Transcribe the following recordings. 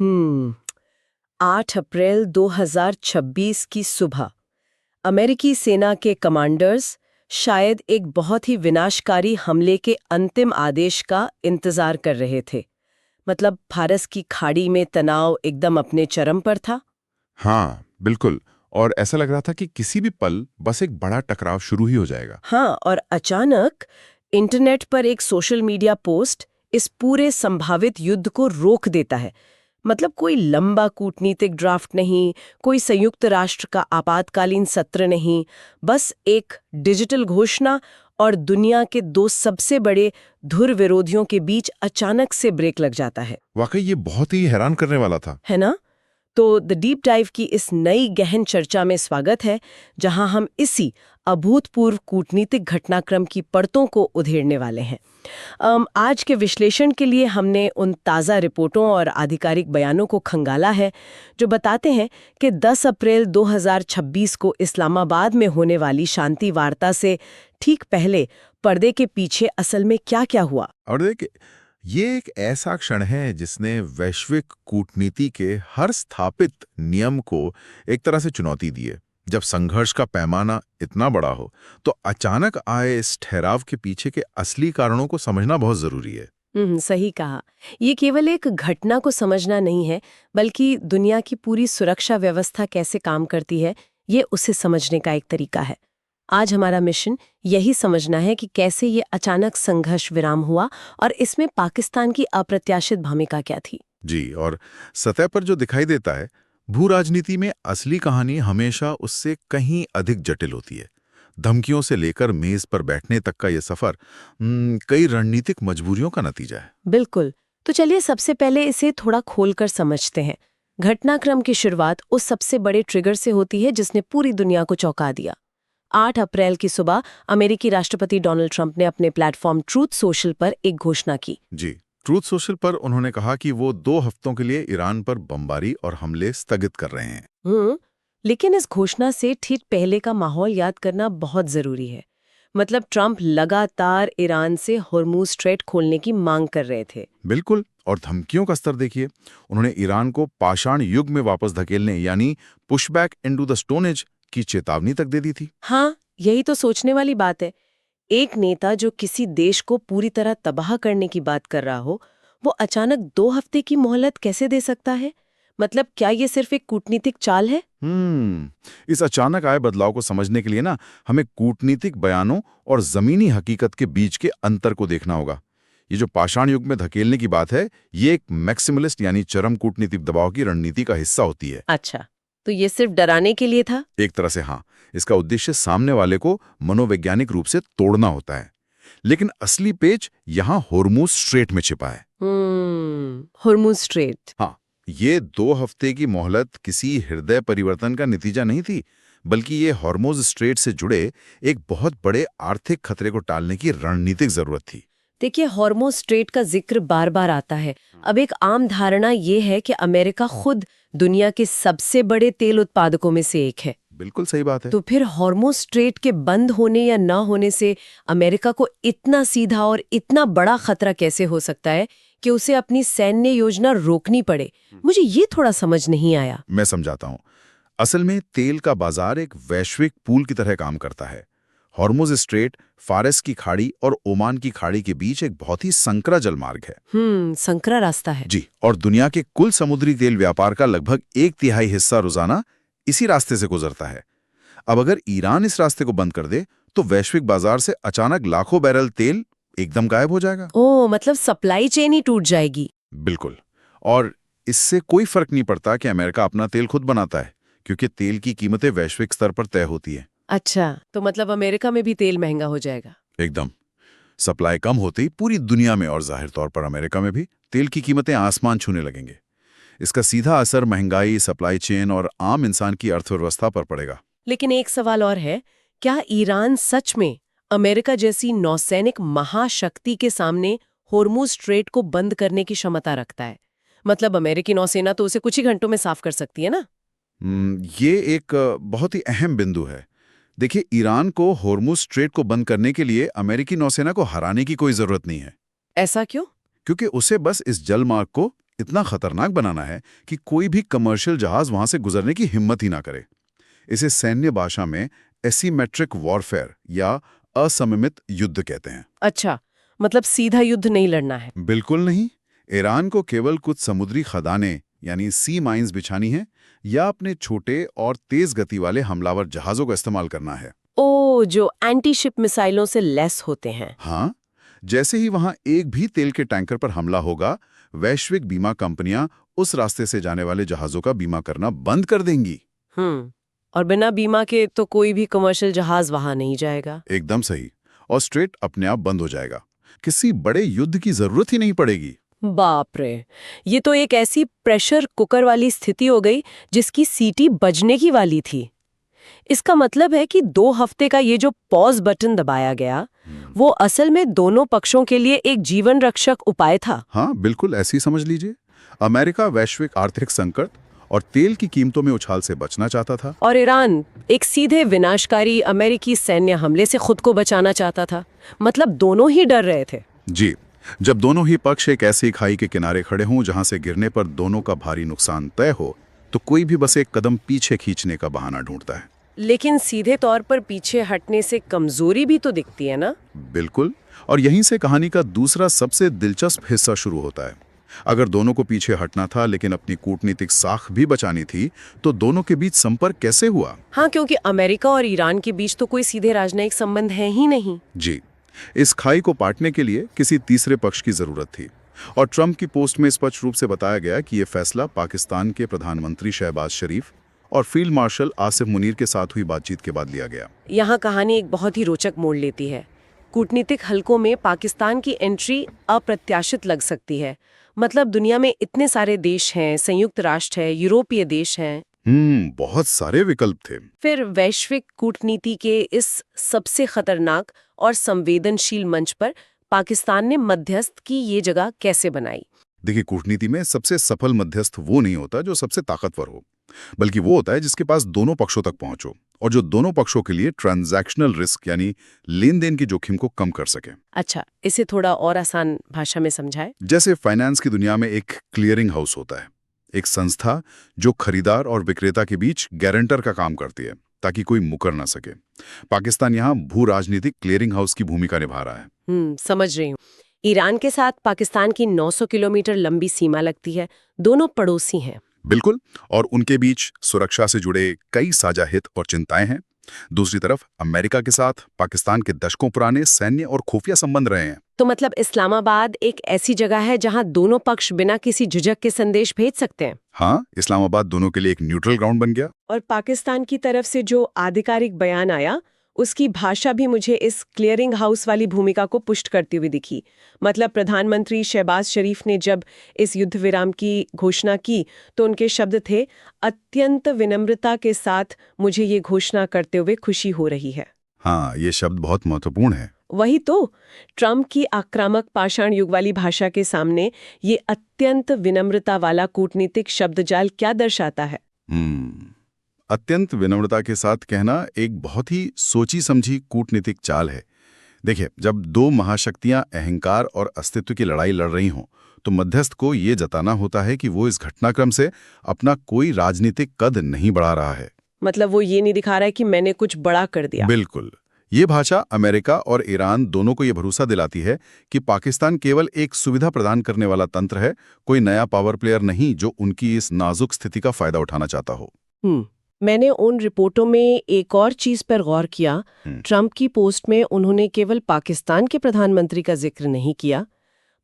हम्म 8 अप्रैल 2026 की सुबह अमेरिकी सेना के कमांडर्स शायद एक बहुत ही विनाशकारी हमले के अंतिम आदेश का इंतजार कर रहे थे। मतलब फारस की खाड़ी में तनाव एकदम अपने चरम पर था। हाँ, बिल्कुल। और ऐसा लग रहा था कि किसी भी पल बस एक बड़ा टकराव शुरू ही हो जाएगा। हाँ, और अचानक इंटरनेट पर एक सोशल मीडिया पोस्ट इस पूरे संभावित युद्ध को रोक देता है। मतलब कोई लंबा कूटनीतिक ड्राफ्ट नहीं, कोई संयुक्त राष्ट्र का आपातकालीन सत्र नहीं, बस एक डिजिटल घोषणा और दुनिया के दो सबसे बड़े धुर विरोधियों के बीच अचानक से ब्रेक लग जाता है। वाकई ये बहुत ही हैरान करने वाला था। है ना? तो द डीप डाइव की इस नई गहन चर्चा में स्वागत है, जहां हम इसी अभूतपूर्व कूटनीतिक घटनाक्रम की परतों को उधेड़ने वाले हैं। आज के विश्लेषण के लिए हमने उन ताज़ा रिपोर्टों और आधिकारिक बयानों को खंगाला है जो बताते हैं कि 10 अप्रैल 2026 को इस्लामाबाद में होने वाली शांति वार्ता से ठीक पहले पर्दे के पीछे असल में क्या-क्या हुआ। और देखिए, ये एक ऐसा क्षण है जिसने वैश्विक कूटनीति के हर स्थापित नियम को एक तरह से चुनौती दी है। जब संघर्ष का पैमाना इतना बड़ा हो, तो अचानक आए इस ठहराव के पीछे के असली कारणों को समझना बहुत जरूरी है। सही कहा। ये केवल एक घटना को समझना नहीं है, बल्कि दुनिया की पूरी सुरक्षा व्यवस्था कैसे काम करती है, ये उसे समझने का एक तरीका है। आज हमारा मिशन यही समझना है कि कैसे ये अचानक संघर्ष विराम हुआ और इसमें पाकिस्तान की अप्रत्याशित भूमिका क्या थी। जी, और सतह पर जो दिखाई देता है, भू राजनीति में असली कहानी हमेशा उससे कहीं अधिक जटिल होती है। धमकियों से लेकर मेज पर बैठने तक का ये सफर कई रणनीतिक मजबूरियों का नतीजा है। बिल्कुल। तो चलिए सबसे पहले इसे थोड़ा खोलकर समझते हैं। घटनाक्रम की शुरुआत उस सबसे बड़े ट्रिगर से होती है जिसने पूरी दुनिया को चौंका दिया। 8 अप्रैल की सुबह अमेरिकी राष्ट्रपति डोनाल्ड ट्रंप ने अपने प्लेटफॉर्म ट्रूथ सोशल पर एक घोषणा की। जी, ट्रूथ सोशल पर उन्होंने कहा कि वो 2 हफ्तों के लिए ईरान पर बमबारी और हमले स्थगित कर रहे हैं। लेकिन इस घोषणा से ठीक पहले का माहौल याद करना बहुत जरूरी है। मतलब ट्रंप लगातार ईरान से होर्मुज स्ट्रेट खोलने की मांग कर रहे थे। बिल्कुल। और धमकियों का स्तर देखिए, उन्होंने ईरान को पाषाण युग में वापस धकेलने यानी pushback into the stone age की चेतावनी तक दे दी थी। हाँ, यही तो सोचने वाली बात है। एक नेता जो किसी देश को पूरी तरह तबाह करने की बात कर रहा हो, वो अचानक 2 हफ्ते की मोहलत कैसे दे सकता है? मतलब क्या ये सिर्फ एक कूटनीतिक चाल है? इस अचानक आए बदलाव को समझने के लिए ना, हमें कूटनीतिक बयानों और जमीनी हकीकत के बीच के अंतर को देखना होगा। ये जो पाषाण युग में धकेलने की बात है, ये एक मैक्सिमलिस्ट यानी चरम कूटनीतिक दबाव की रणनीति का हिस्सा होती है। अच्छा, तो ये सिर्फ डराने के लिए था? एक तरह से हाँ, इसका उद्देश्य सामने वाले को मनोवैज्ञानिक रूप से तोड़ना होता है। लेकिन असली पेच यहाँ होर्मुज स्ट्रेट में छिपा है। Hormuz strait. हाँ, ये 2 हफ्ते की मोहलत किसी हृदय परिवर्तन का नतीजा नहीं थी, बल्कि ये होर्मुज स्ट्रेट से जुड़े एक बहुत बड़े आर्थिक खतरे को टालने की रणनीतिक जरूरत थी। देखिए, होर्मुज स्ट्रेट का जिक्र बार बार आता है। अब एक आम धारणा ये है कि अमेरिका खुद दुनिया के सबसे बड़े तेल उत्पादकों में से एक है। बिल्कुल सही बात है। तो फिर होर्मुज स्ट्रेट के बंद होने या न होने से अमेरिका को इतना सीधा और इतना बड़ा खतरा कैसे हो सकता है कि उसे अपनी सैन्य योजना रोकनी पड़े? मुझे ये थोड़ा समझ नहीं आया। मैं समझाता हूँ। असल में तेल का बाजार एक वैश्विक पूल की तरह काम करता है। हॉर्मुज स्ट्रेट फारस की खाड़ी और ओमान की खाड़ी के बीच एक बहुत ही संकरा जलमार्ग है। संकरा रास्ता है। जी, और दुनिया के कुल समुद्री तेल व्यापार का लगभग 1/3 हिस्सा रोजाना इसी रास्ते से गुजरता है। अब अगर ईरान इस रास्ते को बंद कर दे, तो वैश्विक बाजार से अचानक लाखों बैरल तेल एकदम गायब हो जाएगा। ओह, मतलब सप्लाई चेन ही टूट जाएगी। बिल्कुल। और इससे कोई फर्क नहीं पड़ता कि अमेरिका अपना तेल खुद बनाता है, क्योंकि तेल की कीमतें वैश्विक स्तर पर तय होती है। अच्छा, तो मतलब अमेरिका में भी तेल महंगा हो जाएगा। एकदम। सप्लाई कम होते ही पूरी दुनिया में और जाहिर तौर पर अमेरिका में भी तेल की कीमतें आसमान छूने लगेंगे। इसका सीधा असर महंगाई, सप्लाई चेन और आम इंसान की अर्थव्यवस्था पर पड़ेगा। लेकिन एक सवाल और है, क्या ईरान सच में अमेरिका जैसी नौसैनिक महाशक्ति के सामने होर्मुज स्ट्रेट को बंद करने की क्षमता रखता है? मतलब अमेरिकी नौसेना तो उसे कुछ ही घंटों में साफ कर सकती है ना? ये एक बहुत ही अहम बिंदु है। देखिए, ईरान को होर्मुज स्ट्रेट को बंद करने के लिए अमेरिकी नौसेना को हराने की कोई जरूरत नहीं है। ऐसा क्यों? क्योंकि उसे बस इस जलमार्ग को इतना खतरनाक बनाना है कि कोई भी कमर्शियल जहाज वहां से गुजरने की हिम्मत ही ना करे। इसे सैन्य भाषा में एसीमेट्रिक वॉरफेयर या असममित युद्ध कहते हैं। अच्छा, मतलब सीधा युद्ध नहीं लड़ना है। बिल्कुल नहीं। ईरान को केवल कुछ समुद्री खदानें यानी सी माइंस बिछानी है या अपने छोटे और तेज गति वाले हमलावर जहाजों का इस्तेमाल करना है। ओ, जो एंटी शिप मिसाइलों से लैस होते हैं। हाँ, जैसे ही वहां एक भी तेल के टैंकर पर हमला होगा, वैश्विक बीमा कंपनियां उस रास्ते से जाने वाले जहाजों का बीमा करना बंद कर देंगी। और बिना बीमा के तो कोई भी कमर्शियल जहाज वहां नहीं जाएगा। एकदम सही। और स्ट्रेट अपने आप बंद हो जाएगा। किसी बड़े युद्ध की जरूरत ही नहीं पड़ेगी। बाप रे, ये तो एक ऐसी प्रेशर कुकर वाली स्थिति हो गई जिसकी सीटी बजने की वाली थी। इसका मतलब है कि 2 हफ्ते का ये जो पॉज बटन दबाया गया, वो असल में दोनों पक्षों के लिए एक जीवन रक्षक उपाय था। हाँ, बिल्कुल ऐसी समझ लीजिए। अमेरिका वैश्विक आर्थिक संकट और तेल की कीमतों में उछाल से बचना चाहता था, और ईरान एक सीधे विनाशकारी अमेरिकी सैन्य हमले से खुद को बचाना चाहता था। मतलब दोनों ही डर रहे थे। जी। जब दोनों ही पक्ष एक ऐसी खाई के किनारे खड़े हों जहां से गिरने पर दोनों का भारी नुकसान तय हो, तो कोई भी बस एक कदम पीछे खींचने का बहाना ढूंढता है। लेकिन सीधे तौर पर पीछे हटने से कमजोरी भी तो दिखती है ना? बिल्कुल। और यहीं से कहानी का दूसरा सबसे दिलचस्प हिस्सा शुरू होता है। अगर दोनों को पीछे हटना था लेकिन अपनी कूटनीतिक साख भी बचानी थी, तो दोनों के बीच संपर्क कैसे हुआ? हाँ, क्योंकि अमेरिका और ईरान के बीच तो कोई सीधे राजनयिक संबंध है ही नहीं। जी। इस खाई को पाटने के लिए किसी तीसरे पक्ष की जरूरत थी, और ट्रंप की पोस्ट में स्पष्ट रूप से बताया गया कि यह फैसला पाकिस्तान के प्रधानमंत्री शहबाज शरीफ और फील्ड मार्शल आसिफ मुनीर के साथ हुई बातचीत के बाद लिया गया। यहाँ कहानी एक बहुत ही रोचक मोड़ लेती है। कूटनीतिक हलकों में पाकिस्तान की एंट्री अप्रत्याशित लग सकती है। मतलब दुनिया में इतने सारे देश हैं, संयुक्त राष्ट्र है, यूरोपीय देश हैं। बहुत सारे विकल्प थे। फिर वैश्विक कूटनीति के इस सबसे खतरनाक और संवेदनशील मंच पर पाकिस्तान ने मध्यस्थ की ये जगह कैसे बनाई? देखिए, कूटनीति में सबसे सफल मध्यस्थ वो नहीं होता जो सबसे ताकतवर हो, बल्कि वो होता है जिसके पास दोनों पक्षों तक पहुंचो और जो दोनों पक्षों के लिए ट्रांजैक्शनल रिस्क यानी लेन देन की जोखिम को कम कर सके। अच्छा, इसे थोड़ा और आसान भाषा में समझाएं। जैसे फाइनेंस की दुनिया में एक क्लियरिंग हाउस होता है, एक संस्था जो खरीदार और विक्रेता के बीच गारंटर का काम करती है ताकि कोई मुकर ना सके। पाकिस्तान यहाँ भू राजनीतिक क्लियरिंग हाउस की भूमिका निभा रहा है। समझ रही हूँ। ईरान के साथ पाकिस्तान की 900 किलोमीटर लंबी सीमा लगती है। दोनों पड़ोसी हैं। बिल्कुल। और उनके बीच सुरक्षा से जुड़े कई साझा हित और चिंताएं हैं। दूसरी तरफ अमेरिका के साथ पाकिस्तान के दशकों पुराने सैन्य और खुफिया संबंध रहे हैं। तो मतलब इस्लामाबाद एक ऐसी जगह है जहां दोनों पक्ष बिना किसी झिझक के संदेश भेज सकते हैं। हाँ, इस्लामाबाद दोनों के लिए एक न्यूट्रल ग्राउंड बन गया। और पाकिस्तान की तरफ से जो आधिकारिक बयान आया, उसकी भाषा भी मुझे इस क्लियरिंग हाउस वाली भूमिका को पुष्ट करती हुई दिखी। मतलब प्रधानमंत्री शहबाज शरीफ ने जब इस युद्ध विराम की घोषणा की तो उनके शब्द थे, अत्यंत विनम्रता के साथ मुझे ये घोषणा करते हुए खुशी हो रही है। हाँ, ये शब्द बहुत महत्वपूर्ण है। वही तो, ट्रंप की आक्रामक पाषाण युग वाली भाषा के सामने ये अत्यंत विनम्रता वाला कूटनीतिक शब्दजाल क्या दर्शाता है? अत्यंत विनम्रता के साथ कहना एक बहुत ही सोची समझी कूटनीतिक चाल है। देखिए, जब दो महाशक्तियां अहंकार और अस्तित्व की लड़ाई लड़ रही हों, तो मध्यस्थ को ये जताना होता है कि वो इस घटनाक्रम से अपना कोई राजनीतिक कद नहीं बढ़ा रहा है। मतलब वो ये नहीं दिखा रहा है कि मैंने कुछ बड़ा कर दिया। बिल्कुल। ये भाषा अमेरिका और ईरान दोनों को ये भरोसा दिलाती है कि पाकिस्तान केवल एक सुविधा प्रदान करने वाला तंत्र है, कोई नया पावर प्लेयर नहीं जो उनकी इस नाजुक स्थिति का फायदा उठाना चाहता हो। मैंने उन रिपोर्टों में एक और चीज पर गौर किया। ट्रंप की पोस्ट में उन्होंने केवल पाकिस्तान के प्रधानमंत्री का जिक्र नहीं किया,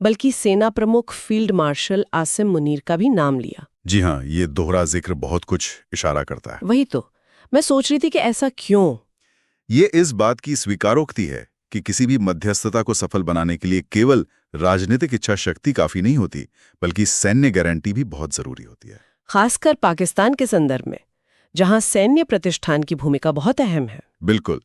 बल्कि सेना प्रमुख फील्ड मार्शल आसिम मुनीर का भी नाम लिया। जी हाँ, ये दोहरा जिक्र बहुत कुछ इशारा करता है। वही तो मैं सोच रही थी कि ऐसा क्यों। ये इस बात की स्वीकारोक्ति है कि किसी भी मध्यस्थता को सफल बनाने के लिए केवल राजनीतिक इच्छा शक्ति काफी नहीं होती, बल्कि सैन्य गारंटी भी बहुत जरूरी होती है। खासकर पाकिस्तान के संदर्भ में, जहां सैन्य प्रतिष्ठान की भूमिका बहुत अहम है। बिल्कुल।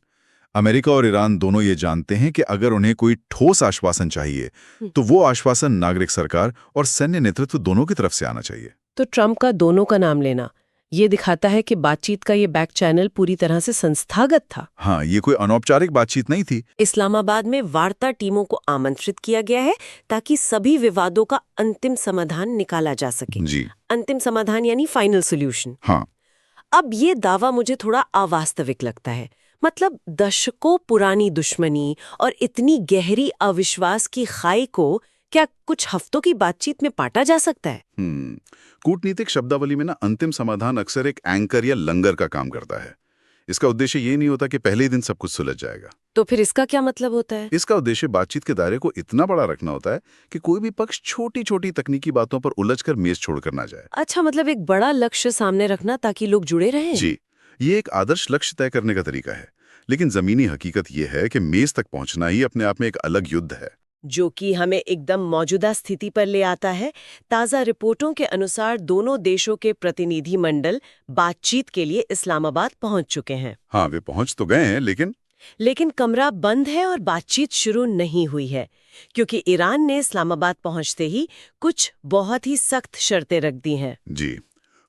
अमेरिका और ईरान दोनों ये जानते हैं कि अगर उन्हें कोई ठोस आश्वासन चाहिए, तो वो आश्वासन नागरिक सरकार और सैन्य नेतृत्व दोनों की तरफ से आना चाहिए। तो ट्रंप का दोनों का नाम लेना ये दिखाता है कि बातचीत का ये बैक चैनल पूरी तरह से संस्थागत था। हाँ, ये कोई अनौपचारिक बातचीत नहीं थी। इस्लामाबाद में वार्ता टीमों को आमंत्रित किया गया है ताकि सभी विवादों का अंतिम समाधान निकाला जा सके। जी अंतिम समाधान यानी फाइनल सॉल्यूशन। हाँ। अब ये दावा मुझे थोड़ा अवास्तविक लगता है। मतलब दशकों पुरानी दुश्मनी और इतनी गहरी अविश्वास की खाई को क्या कुछ हफ्तों की बातचीत में पाटा जा सकता है? कूटनीतिक शब्दावली में ना अंतिम समाधान अक्सर एक एंकर या लंगर का काम करता है। इसका उद्देश्य ये नहीं होता कि पहले ही दिन सब कुछ सुलझ जाएगा। तो फिर इसका क्या मतलब होता है? इसका उद्देश्य बातचीत के दायरे को इतना बड़ा रखना होता है कि कोई भी पक्ष छोटी छोटी तकनीकी बातों पर उलझकर मेज छोड़कर ना जाए। अच्छा, मतलब एक बड़ा लक्ष्य सामने रखना ताकि लोग जुड़े रहें। जी, ये एक आदर्श लक्ष्य तय करने का तरीका है, लेकिन जमीनी हकीकत ये है कि मेज तक पहुंचना ही अपने आप में एक अलग युद्ध है। जो कि हमें एकदम मौजूदा स्थिति पर ले आता है। ताज़ा रिपोर्टों के अनुसार दोनों देशों के प्रतिनिधि मंडल बातचीत के लिए इस्लामाबाद पहुंच चुके हैं। हाँ, वे पहुंच तो गए हैं, लेकिन कमरा बंद है और बातचीत शुरू नहीं हुई है, क्योंकि ईरान ने इस्लामाबाद पहुंचते ही कुछ बहुत ही सख्त शर्तें रख दी हैं। जी,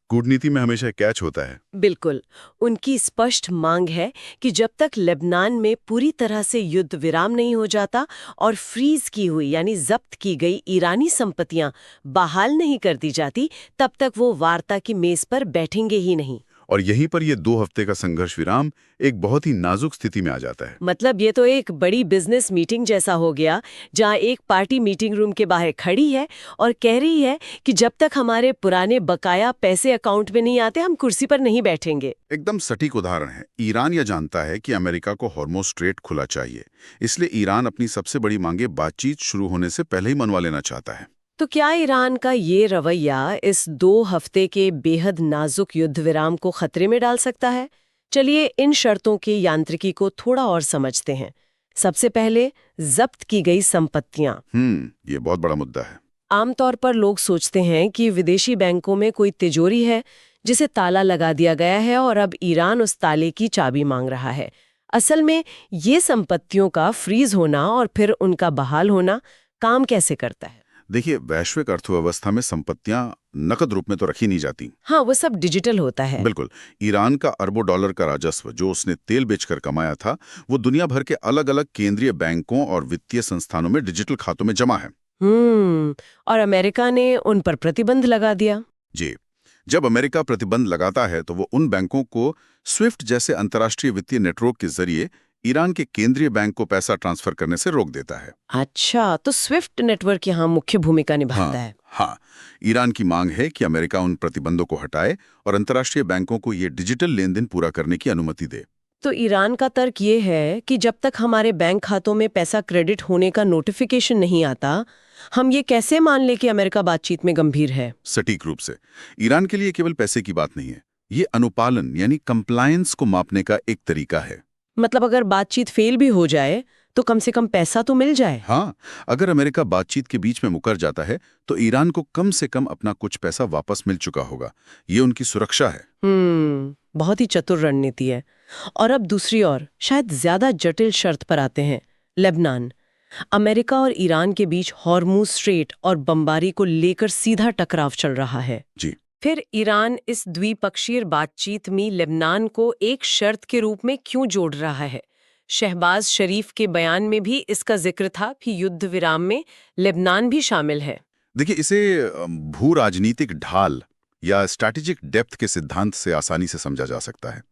कूटनीति में हमेशा कैच होता है। बिल्कुल, उनकी स्पष्ट मांग है कि जब तक लेबनान में पूरी तरह से युद्ध विराम नहीं हो जाता और फ्रीज की हुई यानी जब्त की गई ईरानी संपत्तियां बहाल नहीं कर दी जाती, तब तक वो वार्ता की मेज पर बैठेंगे ही नहीं। और यहीं पर ये 2 हफ्ते का संघर्ष विराम एक बहुत ही नाजुक स्थिति में आ जाता है। मतलब ये तो एक बड़ी बिजनेस मीटिंग जैसा हो गया, जहां एक पार्टी मीटिंग रूम के बाहर खड़ी है और कह रही है कि जब तक हमारे पुराने बकाया पैसे अकाउंट में नहीं आते, हम कुर्सी पर नहीं बैठेंगे। एकदम सटीक उदाहरण है। ईरान यह जानता है कि अमेरिका को हॉर्मोज स्ट्रेट खुला चाहिए, इसलिए ईरान अपनी सबसे बड़ी मांगे बातचीत शुरू होने से पहले ही मनवा लेना चाहता है। तो क्या ईरान का ये रवैया इस 2 हफ्ते के बेहद नाजुक युद्ध विराम को खतरे में डाल सकता है? चलिए इन शर्तों की यांत्रिकी को थोड़ा और समझते हैं। सबसे पहले, जब्त की गई संपत्तियां। ये बहुत बड़ा मुद्दा है। आमतौर पर लोग सोचते हैं कि विदेशी बैंकों में कोई तिजोरी है जिसे ताला लगा दिया गया है और अब ईरान उस ताले की चाबी मांग रहा है। असल में ये संपत्तियों का फ्रीज होना और फिर उनका बहाल होना काम कैसे करता है? देखिए, वैश्विक अर्थव्यवस्था में संपत्तियां नकद रूप में तो रखी नहीं जाती। हाँ, वो सब डिजिटल होता है। बिल्कुल। ईरान का अरबों डॉलर का राजस्व जो उसने तेल बेचकर कमाया था, वो दुनिया भर के अलग अलग केंद्रीय बैंकों और वित्तीय संस्थानों में डिजिटल खातों में जमा है। और अमेरिका ने उन पर प्रतिबंध लगा दिया। जी, जब अमेरिका प्रतिबंध लगाता है तो वो उन बैंकों को स्विफ्ट जैसे अंतर्राष्ट्रीय वित्तीय नेटवर्क के जरिए ईरान के केंद्रीय बैंक को पैसा ट्रांसफर करने से रोक देता है। अच्छा, तो स्विफ्ट नेटवर्क यहाँ मुख्य भूमिका निभाता है। हाँ, ईरान की मांग है कि अमेरिका उन प्रतिबंधों को हटाए और अंतर्राष्ट्रीय बैंकों को ये डिजिटल लेन देन पूरा करने की अनुमति दे। तो ईरान का तर्क ये है कि जब तक हमारे बैंक खातों में पैसा क्रेडिट होने का नोटिफिकेशन नहीं आता, हम ये कैसे मान ले कि अमेरिका बातचीत में गंभीर है? सटीक रूप से ईरान के लिए केवल पैसे की बात नहीं है, ये अनुपालन यानी कंप्लायंस को मापने का एक तरीका है। मतलब अगर बातचीत फेल भी हो जाए तो कम से कम पैसा तो मिल जाए। हाँ, अगर अमेरिका बातचीत के बीच में मुकर जाता है तो ईरान को कम से कम अपना कुछ पैसा वापस मिल चुका होगा। ये उनकी सुरक्षा है। बहुत ही चतुर रणनीति है। और अब दूसरी ओर शायद ज्यादा जटिल शर्त पर आते हैं, लेबनान। अमेरिका और ईरान के बीच हॉर्मुज स्ट्रेट और बमबारी को लेकर सीधा टकराव चल रहा है। जी, फिर ईरान इस द्विपक्षीय बातचीत में लेबनान को एक शर्त के रूप में क्यों जोड़ रहा है? शहबाज शरीफ के बयान में भी इसका जिक्र था कि युद्ध विराम में लेबनान भी शामिल है। देखिए, इसे भू राजनीतिक ढाल या स्ट्रैटेजिक डेप्थ के सिद्धांत से आसानी से समझा जा सकता है।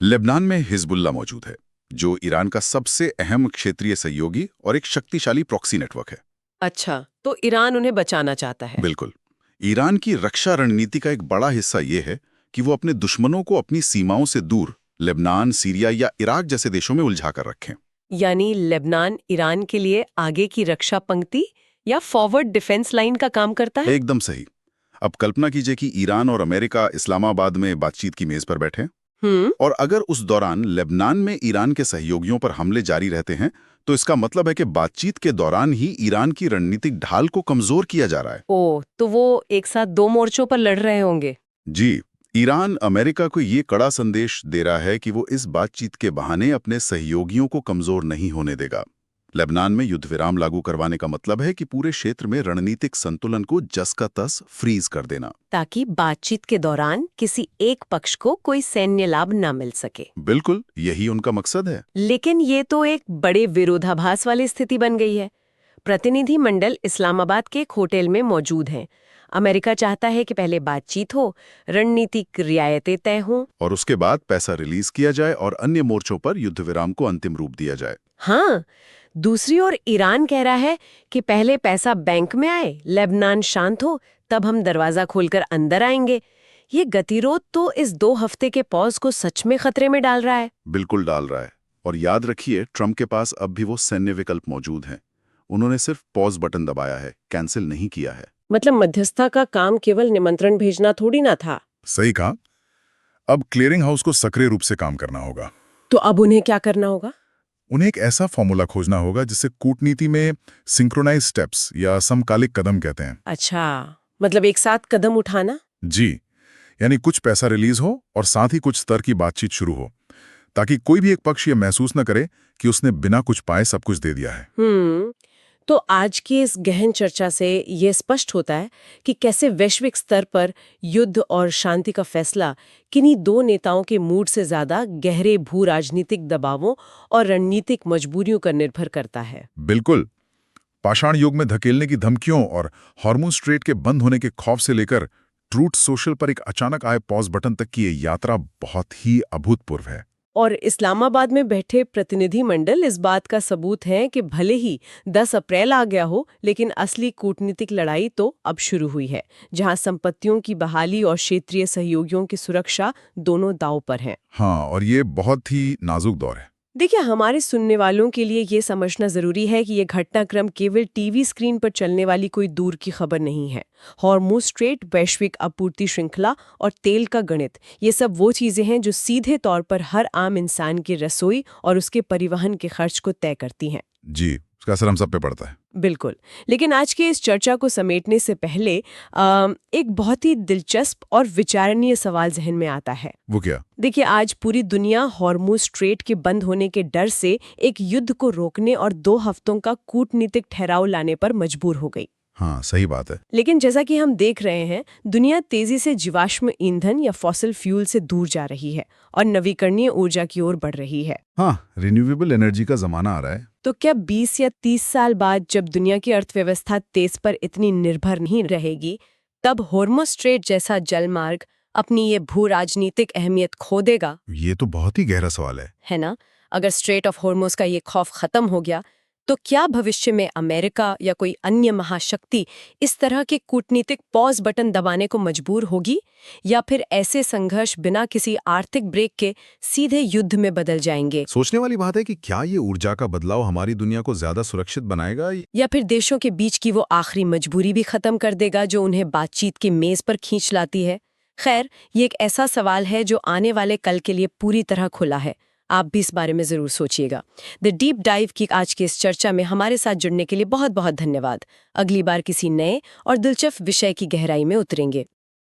लेबनान में हिजबुल्लाह मौजूद है, जो ईरान का सबसे अहम क्षेत्रीय सहयोगी और एक शक्तिशाली प्रॉक्सी नेटवर्क है। अच्छा, तो ईरान उन्हें बचाना चाहता है। बिल्कुल। ईरान की रक्षा रणनीति का एक बड़ा हिस्सा ये है कि वो अपने दुश्मनों को अपनी सीमाओं से दूर लेबनान, सीरिया या इराक जैसे देशों में उलझा कर रखें। यानी लेबनान ईरान के लिए आगे की रक्षा पंक्ति या फॉरवर्ड डिफेंस लाइन का काम करता है। एकदम सही। अब कल्पना कीजिए कि ईरान और अमेरिका इस्लामाबाद में बातचीत की मेज पर बैठे और अगर उस दौरान लेबनान में ईरान के सहयोगियों पर हमले जारी रहते हैं, तो इसका मतलब है कि बातचीत के दौरान ही ईरान की रणनीतिक ढाल को कमजोर किया जा रहा है। ओह, तो वो एक साथ 2 मोर्चों पर लड़ रहे होंगे। जी, ईरान अमेरिका को ये कड़ा संदेश दे रहा है कि वो इस बातचीत के बहाने अपने सहयोगियों को कमजोर नहीं होने देगा। लेबनान में युद्ध विराम लागू करवाने का मतलब है कि पूरे क्षेत्र में रणनीतिक संतुलन को जस का तस फ्रीज कर देना, ताकि बातचीत के दौरान किसी एक पक्ष को कोई सैन्य लाभ न मिल सके। बिल्कुल यही उनका मकसद है। लेकिन ये तो एक बड़े विरोधाभास वाली स्थिति बन गई है। प्रतिनिधि मंडल इस्लामाबाद के एक होटल में मौजूद हैं। अमेरिका चाहता है कि पहले बातचीत हो, रणनीतिक रियायतें तय हों, और उसके बाद पैसा रिलीज किया जाए और अन्य मोर्चों पर युद्ध विराम को अंतिम रूप दिया जाए। हाँ, दूसरी ओर ईरान कह रहा है कि पहले पैसा बैंक में आए, लेबनान शांत हो, तब हम दरवाजा खोलकर अंदर आएंगे। ये गतिरोध तो इस 2 हफ्ते के पॉज को सच में खतरे में डाल रहा है। बिल्कुल डाल रहा है। और याद रखिए, ट्रंप के पास अब भी वो सैन्य विकल्प मौजूद हैं। उन्होंने सिर्फ पॉज बटन दबाया है, कैंसिल नहीं किया है। मतलब मध्यस्थता का काम केवल निमंत्रण भेजना थोड़ी ना था। सही कहा। अब क्लियरिंग हाउस को सक्रिय रूप से काम करना होगा। तो अब उन्हें क्या करना होगा? उन्हें एक ऐसा फॉर्मूला खोजना होगा जिसे कूटनीति में सिंक्रोनाइज स्टेप्स या समकालिक कदम कहते हैं। अच्छा, मतलब एक साथ कदम उठाना? जी, यानी कुछ पैसा रिलीज हो और साथ ही कुछ स्तर की बातचीत शुरू हो, ताकि कोई भी एक पक्ष ये महसूस न करे कि उसने बिना कुछ पाए सब कुछ दे दिया है। तो आज की इस गहन चर्चा से ये स्पष्ट होता है कि कैसे वैश्विक स्तर पर युद्ध और शांति का फैसला किन्हीं 2 नेताओं के मूड से ज्यादा गहरे भू राजनीतिक दबावों और रणनीतिक मजबूरियों पर निर्भर करता है। बिल्कुल। पाषाण युग में धकेलने की धमकियों और हार्मोन स्ट्रेट के बंद होने के खौफ से लेकर ट्रूथ सोशल पर एक अचानक आए पॉज बटन तक की ये यात्रा बहुत ही अभूतपूर्व है। और इस्लामाबाद में बैठे प्रतिनिधि मंडल इस बात का सबूत है कि भले ही 10 अप्रैल आ गया हो, लेकिन असली कूटनीतिक लड़ाई तो अब शुरू हुई है, जहां संपत्तियों की बहाली और क्षेत्रीय सहयोगियों की सुरक्षा दोनों दांव पर हैं। हाँ, और ये बहुत ही नाजुक दौर है। देखिए, हमारे सुनने वालों के लिए ये समझना जरूरी है कि ये घटनाक्रम केवल टीवी स्क्रीन पर चलने वाली कोई दूर की खबर नहीं है। हॉर्मुज़ स्ट्रेट, वैश्विक आपूर्ति श्रृंखला और तेल का गणित, ये सब वो चीजें हैं जो सीधे तौर पर हर आम इंसान की रसोई और उसके परिवहन के खर्च को तय करती हैं। जी, उसका असर हम सब पे पड़ता है। बिल्कुल। लेकिन आज के इस चर्चा को समेटने से पहले एक बहुत ही दिलचस्प और विचारणीय सवाल जहन में आता है। वो क्या? देखिए, आज पूरी दुनिया हॉर्मुज़ स्ट्रेट के बंद होने के डर से एक युद्ध को रोकने और 2 हफ्तों का कूटनीतिक ठहराव लाने पर मजबूर हो गई। हाँ, सही बात है। लेकिन जैसा कि हम देख रहे हैं, दुनिया तेजी से जीवाश्म ईंधन या फॉसिल फ्यूल से दूर जा रही है और नवीकरणीय ऊर्जा की ओर बढ़ रही है। हाँ, रिन्यूएबल एनर्जी का जमाना आ रहा है। तो क्या 20 या 30 साल बाद जब दुनिया की अर्थव्यवस्था तेज पर इतनी निर्भर नहीं रहेगी, तब हॉर्मुज़ स्ट्रेट जैसा जलमार्ग अपनी ये भू राजनीतिक अहमियत खो देगा? ये तो बहुत ही गहरा सवाल है ना? अगर स्ट्रेट ऑफ हॉर्मुज़ का ये खौफ खत्म हो गया, तो क्या भविष्य में अमेरिका या कोई अन्य महाशक्ति इस तरह के कूटनीतिक पॉज बटन दबाने को मजबूर होगी, या फिर ऐसे संघर्ष बिना किसी आर्थिक ब्रेक के सीधे युद्ध में बदल जाएंगे? सोचने वाली बात है कि क्या ये ऊर्जा का बदलाव हमारी दुनिया को ज्यादा सुरक्षित बनाएगा, या फिर देशों के बीच की वो आखिरी मजबूरी भी खत्म कर देगा जो उन्हें बातचीत की मेज पर खींच लाती है? खैर, ये एक ऐसा सवाल है जो आने वाले कल के लिए पूरी तरह खुला है। आप भी इस बारे में जरूर सोचिएगा। द डीप डाइव की आज की इस चर्चा में हमारे साथ जुड़ने के लिए बहुत बहुत धन्यवाद। अगली बार किसी नए और दिलचस्प विषय की गहराई में उतरेंगे।